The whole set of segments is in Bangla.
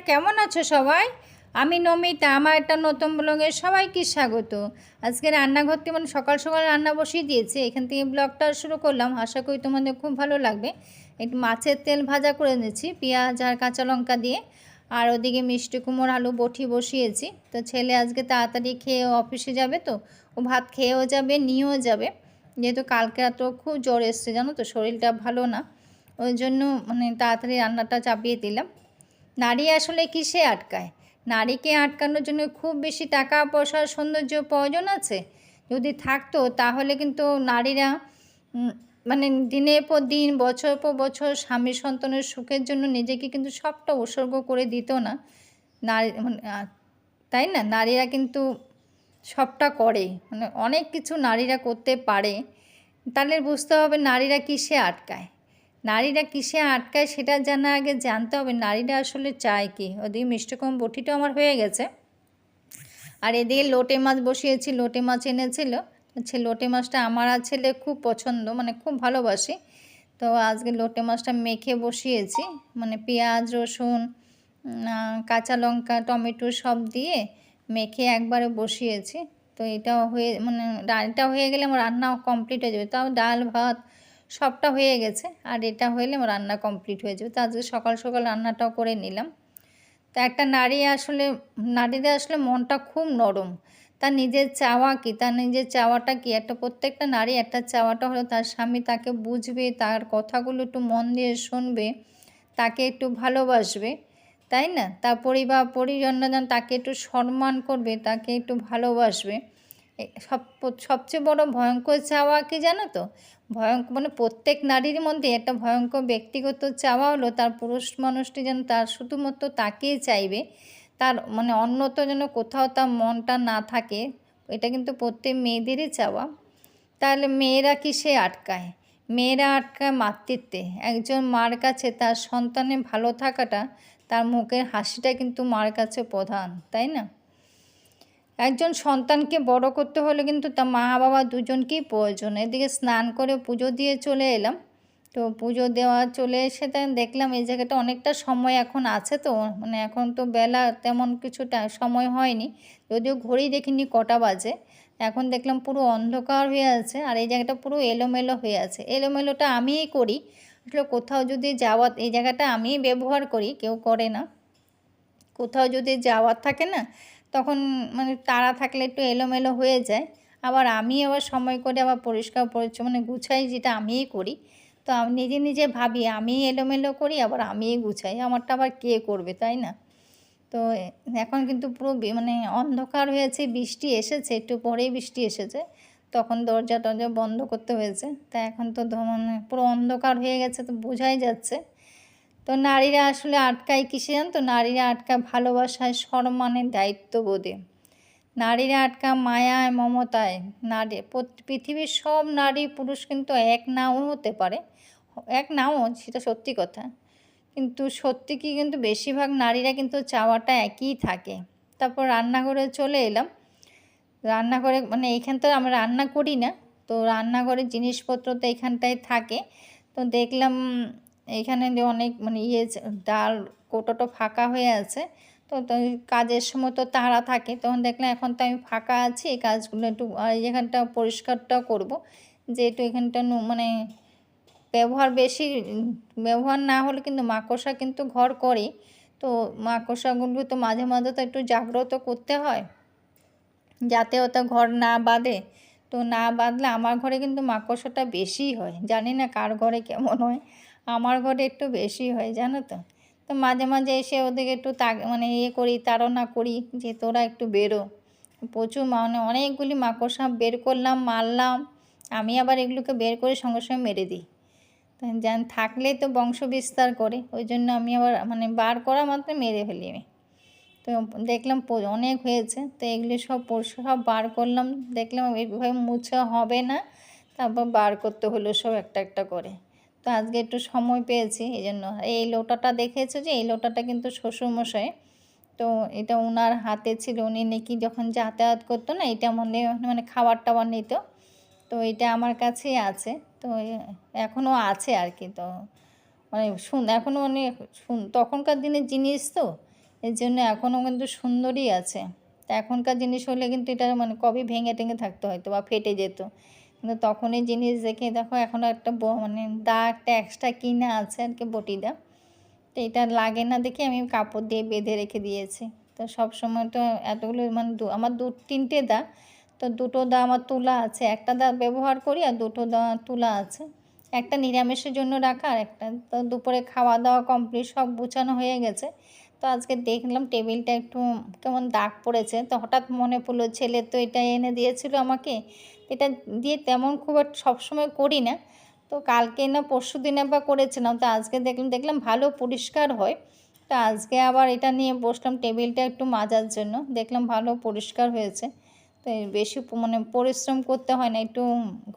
কেমন আছো সবাই? আমি নমিতা, আমার একটা নতুন ব্লগে সবাইকে স্বাগত। আজকে রান্নাঘর থেকে সকাল সকাল রান্না বসিয়ে দিয়েছি, এখান থেকে ব্লগটা শুরু করলাম। আশা করি তোমাদের খুব ভালো লাগবে। একটু মাছের তেল ভাজা করে নিয়েছি পেঁয়াজ আর কাঁচা লঙ্কা দিয়ে, আর ওদিকে মিষ্টি কুমড়ো আলু বটি বসিয়েছি। তো ছেলে আজকে তাড়াতাড়ি খেয়ে অফিসে যাবে, তো ও ভাত খেয়েও যাবে নিয়েও যাবে, যেহেতু কালকে রাতেও খুব জ্বর এসছে, জানো তো, শরীরটা ভালো না, ওই জন্য তাড়াতাড়ি রান্নাটা চাপিয়ে দিলাম। নারী আসলে কিসে আটকায়? নারীকে আটকানোর জন্য খুব বেশি টাকা পয়সার সৌন্দর্য প্রয়োজন আছে? যদি থাকতো তাহলে কিন্তু নারীরা দিনের পর দিন বছর পর বছর স্বামী সন্তানের সুখের জন্য নিজেকে কিন্তু সবটা উৎসর্গ করে দিত না। নারী তাই না? নারীরা কিন্তু সবটা করে, অনেক কিছু নারীরা করতে পারে। তাহলে বুঝতে হবে নারীরা কিসে আটকায়। নারীরা কিসে আটকায় সেটা জানা আগে জানতে হবে নারীরা আসলে চায় কি। ওদিকে মিষ্টি কুমড়ো বটিটা আমার হয়ে গেছে, আর এদিকে লোটে মাছ বসিয়েছি। লোটে মাছ এনেছিল, লোটে মাছটা আমার আর ছেলে খুব পছন্দ, খুব ভালোবাসি। তো আজকে লোটে মাছটা মেখে বসিয়েছি, পেঁয়াজ রসুন কাঁচা লঙ্কা টমেটো সব দিয়ে মেখে একবারে বসিয়েছি। তো এটাও হয়ে ডালটা হয়ে গেলে আমার রান্না কমপ্লিট হয়ে যাবে। তাও ডাল ভাত সবটা হয়ে গেছে, আর এটা হলে আমার রান্না কমপ্লিট হয়ে যাবে। তো আজকে সকাল সকাল রান্নাটাও করে নিলাম। তো একটা নারীদের আসলে মনটা খুব নরম। তার নিজের চাওয়া কি, তার নিজের চাওয়াটা কি, প্রত্যেকটা নারী একটা চাওয়াটা হলো তার স্বামী তাকে বুঝবে, তার কথাগুলো একটু মন দিয়ে শুনবে, তাকে একটু ভালোবাসবে, তাই না? তার পরিজনরা তাকে একটু সম্মান করবে, তাকে একটু ভালোবাসবে। সবচেয়ে বড় ভয়ঙ্কর চাওয়া কি জানো তো? প্রত্যেক নারীর মধ্যে একটা ভয়ঙ্কর ব্যক্তিগত চাওয়া হলো তার পুরুষ মানুষটি যেন তার শুধুমাত্র তাকেই চাইবে, তার অন্যত্র যেন কোথাও তার মনটা না থাকে। এটা কিন্তু প্রত্যেক মেয়েদেরই চাওয়া। তাহলে মেয়েরা কিসে আটকায়? মেয়েরা আটকায় মাতৃত্বে। একজন মার কাছে তার সন্তানের ভালো থাকাটা, তার মুখের হাসিটা কিন্তু মার কাছে প্রধান, তাই না? একজন সন্তানকে বড় করতে হলে কিন্তু তার মা বাবা দুজনকেই প্রয়োজন। এদিকে স্নান করে পুজো দিয়ে চলে এলাম। তো পুজো দেওয়া চলে এসে দেখলাম এই জায়গাটা অনেকটা সময় এখন আছে, তো এখন তো বেলা তেমন কিছুটা সময় হয়নি, যদিও ঘড়ি দেখিনি কটা বাজে। এখন দেখলাম পুরো অন্ধকার হয়ে আছে, আর এই জায়গাটা পুরো এলোমেলো হয়ে আছে। এলোমেলোটা আমিই করি আসলে। কোথাও যদি যাওয়া, এই জায়গাটা আমিই ব্যবহার করি, কেউ করে না। কোথাও যদি যাওয়ার থাকে না, তখন তাড়া থাকলে একটু এলোমেলো হয়ে যায়। আবার সময় করে আবার পরিষ্কার পরিচ্ছন্ন গুছাই, যেটা আমিই করি। তো আমি নিজে নিজে ভাবি আমিই এলোমেলো করি, আবার আমিই গুছাই, আমারটা আবার কে করবে, তাই না? তো এখন কিন্তু পুরো অন্ধকার হয়েছে, বৃষ্টি এসেছে, একটু পরেই বৃষ্টি এসেছে, তখন দরজা টরজা বন্ধ করতে হয়েছে। তা এখন তো পুরো অন্ধকার হয়ে গেছে, তো বোঝাই যাচ্ছে। তো নারীরা আসলে আটকায় কিসে জানো তো? নারীরা আটকায় ভালোবাসায়, সম্মানে, দায়িত্ববোধে। নারীরা আটকায় মায়ায়, মমতায়। পৃথিবীর সব নারী পুরুষ কিন্তু এক নাও হতে পারে, এক নাও, সেটা সত্যি কথা। কিন্তু সত্যি কি, কিন্তু বেশিরভাগ নারীরা কিন্তু চাওয়াটা একই থাকে। তারপর রান্নাঘরে চলে এলাম। রান্নাঘরে এইখান তো আমরা রান্না করি না, তো রান্নাঘরের জিনিসপত্র তো এখানটায় থাকে। তো দেখলাম এইখানে যে অনেক ডাল কৌটোটা ফাঁকা হয়ে আছে। তো কাজের সময় তো তাড়া থাকে, তখন দেখলাম এখন তো আমি ফাঁকা আছি, এই কাজগুলো একটু এখানটা পরিষ্কারটাও করব। যেহেতু এখানটা ব্যবহার না হলে কিন্তু মাকড়সা কিন্তু ঘর করে। তো মাকড়সাগুলো তো মাঝে মাঝে তো একটু জাগ্রত করতে হয়, যাতে ওটা ঘর না বাঁধে। তো না বাঁধলে আমার ঘরে কিন্তু মাকড়সাটা বেশি হয়, জানি না কার ঘরে কেমন হয়, আমার ঘরে একটু বেশি হয়, জানো তো। তো মাঝে মাঝে এসে ওদেরকে একটু তাড়না করি যে তোরা একটু বেরো। প্রচুর অনেকগুলি মাকড়সা বের করলাম, মারলাম। আমি আবার এগুলোকে বের করে সঙ্গে সঙ্গে মেরে দিই, থাকলে তো বংশ বিস্তার করে, ওই জন্য আমি আবার বার করা মাত্র মেরে ফেলি আমি। তো দেখলাম অনেক হয়েছে, তো এগুলি সব বার করলাম। দেখলাম এইভাবে মুছা হবে না, তারপর বার করতে হলো সব একটা একটা করে। তো আজকে একটু সময় পেয়েছি, এই জন্য। এই লোটাটা দেখেছো যে, এই লোটাটা কিন্তু শ্বশুরমশাই, তো এটা ওনার হাতে ছিল। উনি নাকি যখন যাতায়াত করতো না, এটা খাবার টাবার নিত, তো এটা আমার কাছেই আছে। তো এখনও আছে আর কি। তো এখনও তখনকার দিনের জিনিস, তো এর জন্য এখনও কিন্তু সুন্দরই আছে। তা এখনকার জিনিস হলে কিন্তু এটা মানে কবে ভেঙে টেঙে থাকতো হয়তো বা ফেটে যেত, কিন্তু তখন এই জিনিস দেখে দেখো এখনও একটা মানে দাগটা এক্সট্রা কিনা আছে আর কি বটিটা। তো এটা লাগে না দেখে আমি কাপড় দিয়ে বেঁধে রেখে দিয়েছি। তো সব সময় তো এতগুলো মানে আমার 2-3টে দা, তো 2টো দা আমার তোলা আছে, একটা দা ব্যবহার করি আর 2টো দা তোলা আছে। একটা নিরামিষের জন্য রাখা আর একটা তো দুপুরে খাওয়া দাওয়া কমপ্লিট, সব গুছানো হয়ে গেছে। তো আজকে দেখলাম টেবিলটা একটু কেমন দাগ পড়েছে, তো হঠাৎ মনে পড়লো ছেলে তো এটা এনে দিয়েছিল আমাকে, এটা দিয়ে তেমন খুব একটা সবসময় করি না। তো কালকে না পরশুদিন একবার করেছিলাম, তো আজকে দেখলাম ভালো পরিষ্কার হয়। তো আজকে আবার এটা নিয়ে বসলাম টেবিলটা একটু মাজার জন্য, দেখলাম ভালো পরিষ্কার হয়েছে। তো বেশি মানে পরিশ্রম করতে হয় না, একটু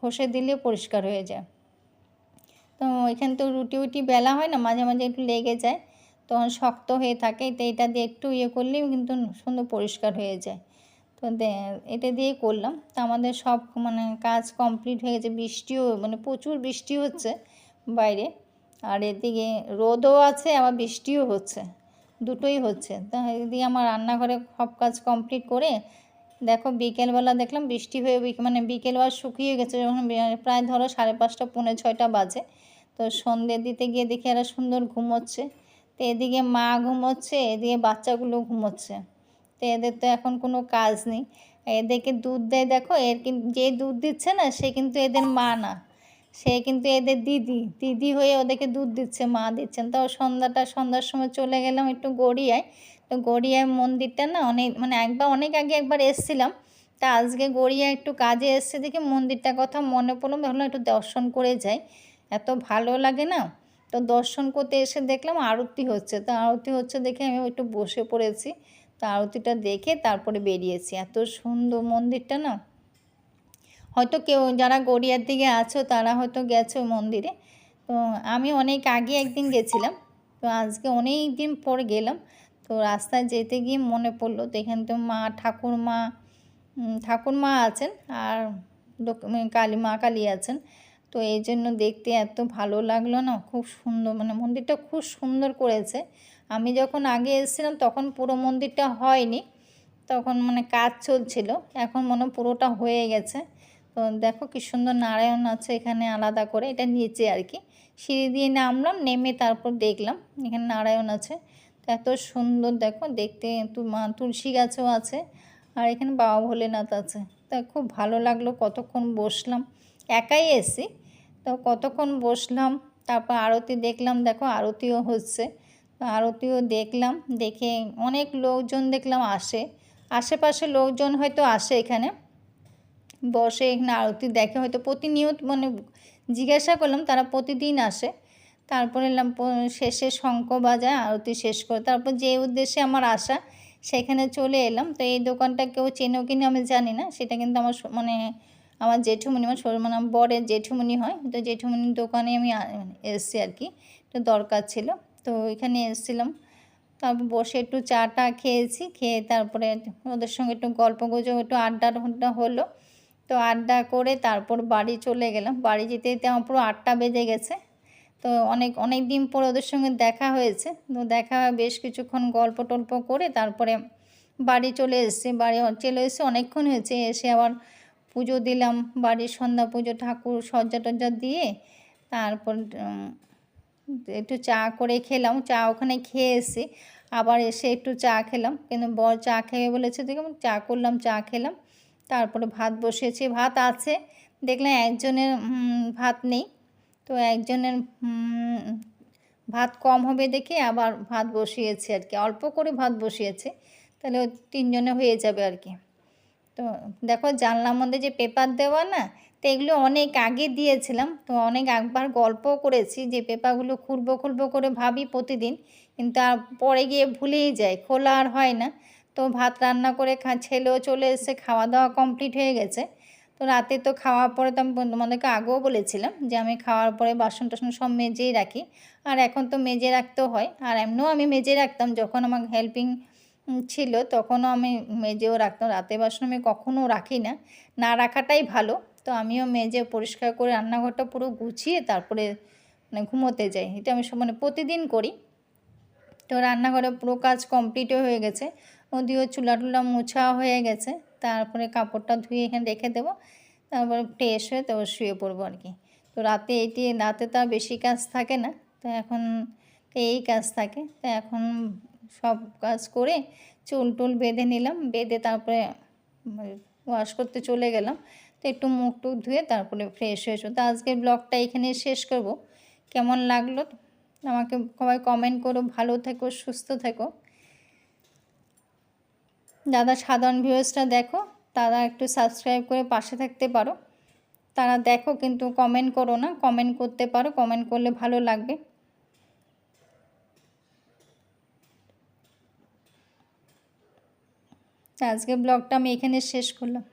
ঘষে দিলে পরিষ্কার হয়ে যায়। তো এখানে তো রুটি বেলা হয় না, মাঝে মাঝে একটু লেগে যায়, তখন শক্ত হয়ে থাকে। তো এটা দিয়ে একটু ইয়ে করলেই কিন্তু সুন্দর পরিষ্কার হয়ে যায়। তো এটা দিয়ে করলাম। তো আমাদের সব মানে কাজ কমপ্লিট হয়ে গেছে। বৃষ্টিও মানে প্রচুর বৃষ্টি হচ্ছে বাইরে, আর এদিকে রোদও আছে আবার বৃষ্টিও হচ্ছে, দুটোই হচ্ছে। তো এদিকে আমার রান্নাঘরে সব কাজ কমপ্লিট করে দেখো বিকেলবেলা দেখলাম বৃষ্টি হয়ে মানে বিকেলবেলা শুকিয়ে গেছে, যখন প্রায় ধরো 5:30 পৌনে 6টা বাজে। তো সন্ধে দিতে গিয়ে দেখি এরা সুন্দর ঘুমোচ্ছে। তো এদিকে মা ঘুমোচ্ছে, এদিকে বাচ্চাগুলো ঘুমোচ্ছে। তো এদের তো এখন কোনো কাজ নেই। এদেরকে দুধ দেয় দেখো, এর কিন্তু যে দুধ দিচ্ছে না সে কিন্তু এদের মা না, সে কিন্তু এদের দিদি হয়ে ওদেরকে দুধ দিচ্ছে, মা দিচ্ছেন। তো সন্ধ্যার সময় চলে গেলাম একটু গড়িয়ায়। তো গড়িয়ায় মন্দিরটা না অনেক মানে অনেক আগে একবার এসেছিলাম। তা আজকে গড়িয়ায় একটু কাজে এসছে দেখে মন্দিরটার কথা মনে পড়লো, ভাবলাম একটু দর্শন করে যাই, এত ভালো লাগে না। তো দর্শন করতে এসে দেখলাম আরতি হচ্ছে, তো আরতি হচ্ছে দেখে আমি একটু বসে পড়েছি। তো আরতিটা দেখে তারপরে বেরিয়েছি। এত সুন্দর মন্দিরটা না, হয়তো কেউ যারা গড়িয়ার দিকে আছো তারা হয়তো গেছো মন্দিরে। তো আমি অনেক আগে একদিন গেছিলাম, তো আজকে অনেক দিন পর গেলাম। তো রাস্তায় যেতে গিয়ে মনে পড়লো, তো এখানে তো ঠাকুরমা আছেন আর কালী আছেন। তো এই জন্য দেখতে এত ভালো লাগলো না, খুব সুন্দর মানে মন্দিরটা খুব সুন্দর করেছে। আমি যখন আগে এসেছিলাম তখন পুরো মন্দিরটা হয়নি, তখন মানে কাজ চলছিল, এখন মনে পুরোটা হয়ে গেছে। তো দেখো কি সুন্দর নারায়ণ আছে এখানে আলাদা করে, এটা নিচে আর কি, সিঁড়ি দিয়ে নামলাম, নেমে তারপর দেখলাম এখানে নারায়ণ আছে। তো এত সুন্দর দেখো দেখতে, তুলসী গাছও আছে, আর এখানে বাবা ভোলেনাথ আছে। তা খুব ভালো লাগলো, কতক্ষণ বসলাম, একাই এসি, তো কতক্ষণ বসলাম। তারপর আরতি দেখলাম, দেখো আরতিও হচ্ছে, তো আরতিও দেখলাম। দেখে অনেক লোকজন দেখলাম আসে, আশেপাশে লোকজন হয়তো আসে এখানে বসে, এখানে আরতি দেখে হয়তো প্রতিনিয়ত, মানে জিজ্ঞাসা করলাম তারা প্রতিদিন আসে। তারপরে এলাম শেষে শঙ্খ বাজায় আরতি শেষ করে, তারপর যে উদ্দেশ্যে আমার আসা সেখানে চলে এলাম। তো এই দোকানটা কেউ চেনো কিনা আমি জানি না, সেটা কিন্তু আমার মানে আমার জেঠুমণি, মানে আমার বরের জেঠুমণি হয়, তো জেঠুমণির দোকানে আমি এসেছি আর কি, একটু দরকার ছিল, তো এখানে এসেছিলাম। তারপর বসে একটু চাটা খেয়েছি, খেয়ে তারপরে ওদের সঙ্গে একটু গল্প গুজব, একটু আড্ডা হলো। তো আড্ডা করে তারপর বাড়ি চলে গেলাম। বাড়ি যেতে যেতে আমার পুরো 8টা বেজে গেছে। তো অনেক দিন পর ওদের সঙ্গে দেখা হয়েছে, তো দেখা বেশ কিছুক্ষণ গল্প টল্প করে তারপরে বাড়ি চলে এসে অনেকক্ষণ হয়েছে। এসে আবার পুজো দিলাম, বাড়ির সন্ধ্যা পুজো, ঠাকুর সজ্জা টজ্জা দিয়ে তারপর একটু চা করে খেলাম, চা ওখানে খেয়ে এসে আবার এসে একটু চা খেলাম, কিন্তু বর চা খেয়ে বলেছে দেখে চা করলাম, চা খেলাম। তারপরে ভাত বসিয়েছি, ভাত আছে, দেখলাম একজনের ভাত নেই, তো একজনের ভাত কম হবে দেখে আবার ভাত বসিয়েছি আর কি, অল্প করে ভাত বসিয়েছি, তাহলে ওই 3জনে হয়ে যাবে আর কি। তো দেখো জানলার মধ্যে যে পেপার দেওয়া না, তো এগুলো অনেক আগে দিয়েছিলাম, তো অনেক একবার গল্পও করেছি যে পেপারগুলো খুলবো করে ভাবি প্রতিদিন, কিন্তু আর পরে গিয়ে ভুলেই যাই, খোলা আর হয় না। তো ভাত রান্না করে ছেলেও চলে এসে খাওয়া দাওয়া কমপ্লিট হয়ে গেছে। তো রাতে তো খাওয়ার পরে তো আমি তোমাদেরকে আগেও বলেছিলাম যে আমি খাওয়ার পরে বাসন টাসন সব মেজেই রাখি, আর এখন তো মেজে রাখতেও হয়, আর এমনিও আমি মেজে রাখতাম যখন আমার হেল্পিং ছিল তখনও আমি মেজেও রাখতাম, রাতে বাসন আমি কখনও রাখি না, না রাখাটাই ভালো। তো আমিও মেজে পরিষ্কার করে রান্নাঘরটা পুরো গুছিয়ে তারপরে মানে ঘুমোতে যাই, এটা আমি মানে প্রতিদিন করি। তো রান্নাঘরে পুরো কাজ কমপ্লিটও হয়ে গেছে, ওদিকেও চুলা টুলা মোছা হয়ে গেছে। তারপরে কাপড়টা ধুয়ে এখানে রেখে দেবো, তারপরে ফ্রেশ হয়ে তারপর শুয়ে পড়বো আর কি। তো রাতে তো আর বেশি কাজ থাকে না, তো এখন এই কাজ থাকে। তো এখন সব কাজ করে চুল টুল বেঁধে নিলাম, বেঁধে তারপরে ওয়াশ করতে চলে গেলাম। তো একটু মুখ টুক ধুয়ে তারপরে ফ্রেশ হয়েছো। তো আজকের ব্লগটা এখানে শেষ করব। কেমন লাগলো আমাকে সবাই কমেন্ট করো। ভালো থেকো, সুস্থ থেকো। যারা সাধারণ ভিউয়ার্সরা দেখো তারা একটু সাবস্ক্রাইব করে পাশে থাকতে পারো। তারা দেখো কিন্তু কমেন্ট করো না, কমেন্ট করতে পারো, কমেন্ট করলে ভালো লাগবে। আজকের ব্লগটা আমি এখানে শেষ করলাম।